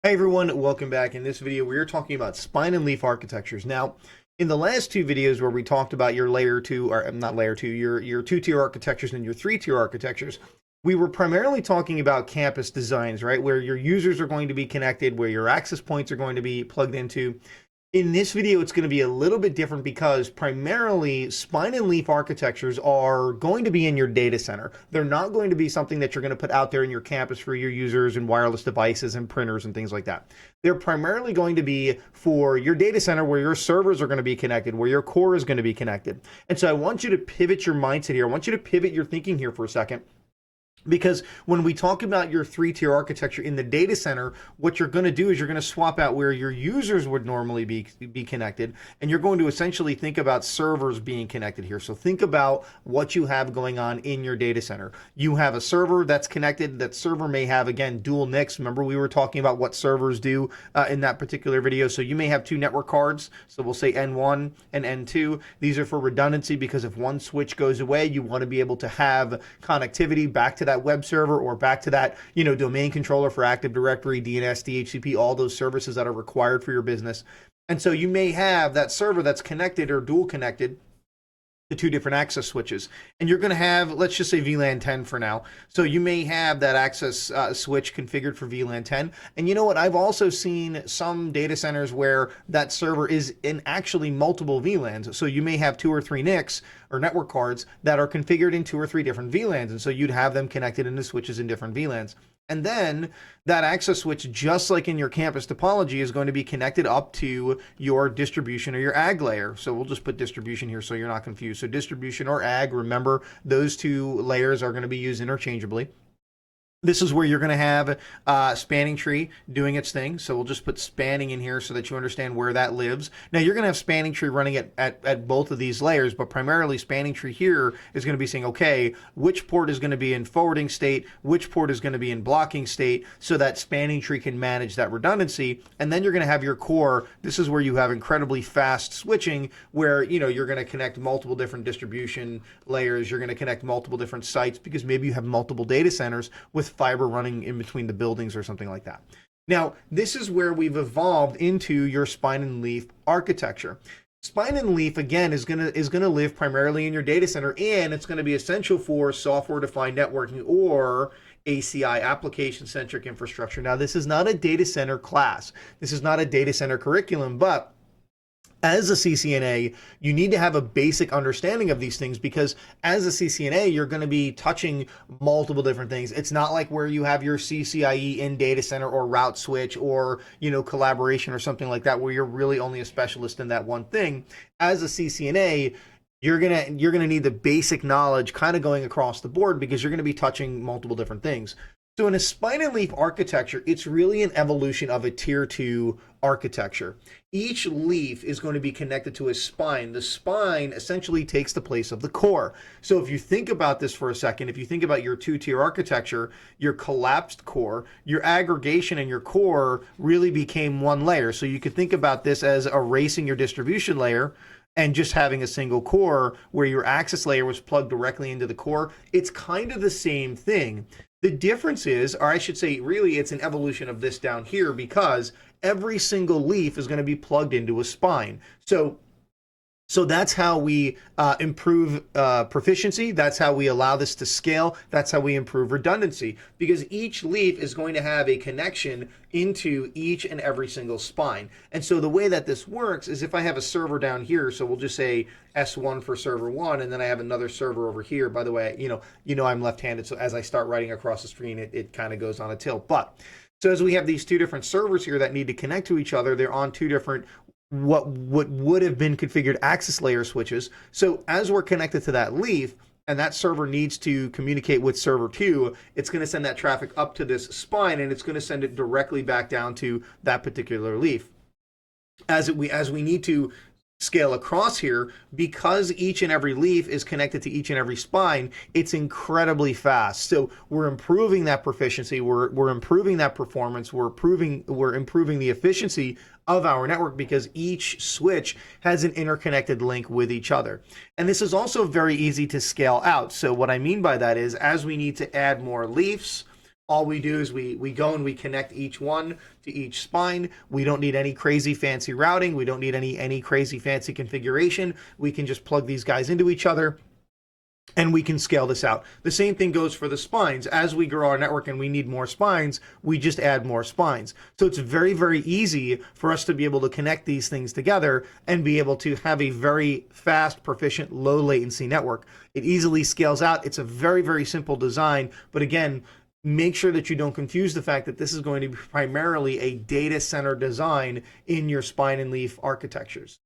Hey everyone, welcome back. In this video, we are talking about spine and leaf architectures. Now, in the last two videos where we talked about your layer two, or not layer two, your two-tier architectures and your three-tier architectures, we were primarily talking about campus designs, right? Where your users are going to be connected, where your access points are going to be plugged into. In this video, it's going to be a little bit different because primarily spine and leaf architectures are going to be in your data center. They're not going to be something that you're going to put out there in your campus for your users and wireless devices and printers and things like that. They're primarily going to be for your data center where your servers are going to be connected, where your core is going to be connected. And so I want you to pivot your mindset here. I want you to pivot your thinking here for a second. Because when we talk about your three-tier architecture in the data center, what you're going to do is you're going to swap out where your users would normally be connected, and you're going to essentially think about servers being connected here. So think about what you have going on in your data center. You have a server that's connected. That server may have, again, dual NICs. Remember, we were talking about what servers do in that particular video. So you may have two network cards. So we'll say N1 and N2. These are for redundancy because if one switch goes away, you want to be able to have connectivity back to that web server or back to that, domain controller for Active Directory, DNS, DHCP, all those services that are required for your business. And so you may have that server that's connected or dual connected to two different access switches. And you're going to have, let's just say VLAN 10 for now. So you may have that access switch configured for VLAN 10. And you know what? I've also seen some data centers where that server is in actually multiple VLANs. So you may have 2 or 3 NICs or network cards that are configured in 2 or 3 different VLANs. And so you'd have them connected into switches in different VLANs. And then that access switch, just like in your campus topology, is going to be connected up to your distribution or your AG layer. So we'll just put distribution here so you're not confused. So distribution or AG, remember, those two layers are going to be used interchangeably. This is where you're going to have spanning tree doing its thing. So we'll just put spanning in here so that you understand where that lives. Now you're going to have spanning tree running at both of these layers, but primarily spanning tree here is going to be saying, okay, which port is going to be in forwarding state, which port is going to be in blocking state, so that spanning tree can manage that redundancy. And then you're going to have your core. This is where you have incredibly fast switching where, you're going to connect multiple different distribution layers. You're going to connect multiple different sites because maybe you have multiple data centers with fiber running in between the buildings or something like that. Now, this is where we've evolved into your spine and leaf architecture. Spine and leaf, again, is gonna live primarily in your data center, and it's going to be essential for software-defined networking or ACI, application-centric infrastructure. Now, this is not a data center class. This is not a data center curriculum, but as a CCNA, you need to have a basic understanding of these things because as a CCNA, you're going to be touching multiple different things. It's not like where you have your CCIE in data center or route switch or, collaboration or something like that, where you're really only a specialist in that one thing. As a CCNA, you're gonna need the basic knowledge kind of going across the board because you're going to be touching multiple different things. So in a spine and leaf architecture, it's really an evolution of a tier 2 architecture. Each leaf is going to be connected to a spine. The spine essentially takes the place of the core. So if you think about this for a second, if you think about your 2-tier architecture, your collapsed core, your aggregation and your core really became one layer. So you could think about this as erasing your distribution layer and just having a single core where your access layer was plugged directly into the core. It's kind of the same thing. The difference is, or I should say, really, it's an evolution of this down here because every single leaf is going to be plugged into a spine. So that's how we improve proficiency. That's how we allow this to scale. That's how we improve redundancy because each leaf is going to have a connection into each and every single spine. And so the way that this works is if I have a server down here, so we'll just say S1 for server 1, and then I have another server over here. By the way, I'm left-handed, so as I start writing across the screen, it kind of goes on a tilt. But so as we have these two different servers here that need to connect to each other, they're on two different what would have been configured access layer switches. So as we're connected to that leaf and that server needs to communicate with server 2, it's going to send that traffic up to this spine and it's going to send it directly back down to that particular leaf. As we need to scale across here, because each and every leaf is connected to each and every spine, it's incredibly fast. So we're improving that proficiency, we're improving that performance, we're improving the efficiency of our network because each switch has an interconnected link with each other. And this is also very easy to scale out. So what I mean by that is as we need to add more leafs, All we do is we go and we connect each one to each spine. We don't need any crazy fancy routing. We don't need any crazy fancy configuration. We can just plug these guys into each other, and we can scale this out. The same thing goes for the spines. As we grow our network and we need more spines, we just add more spines. So it's very, very easy for us to be able to connect these things together and be able to have a very fast, proficient, low latency network. It easily scales out. It's a very, very simple design. But again, make sure that you don't confuse the fact that this is going to be primarily a data center design in your spine and leaf architectures.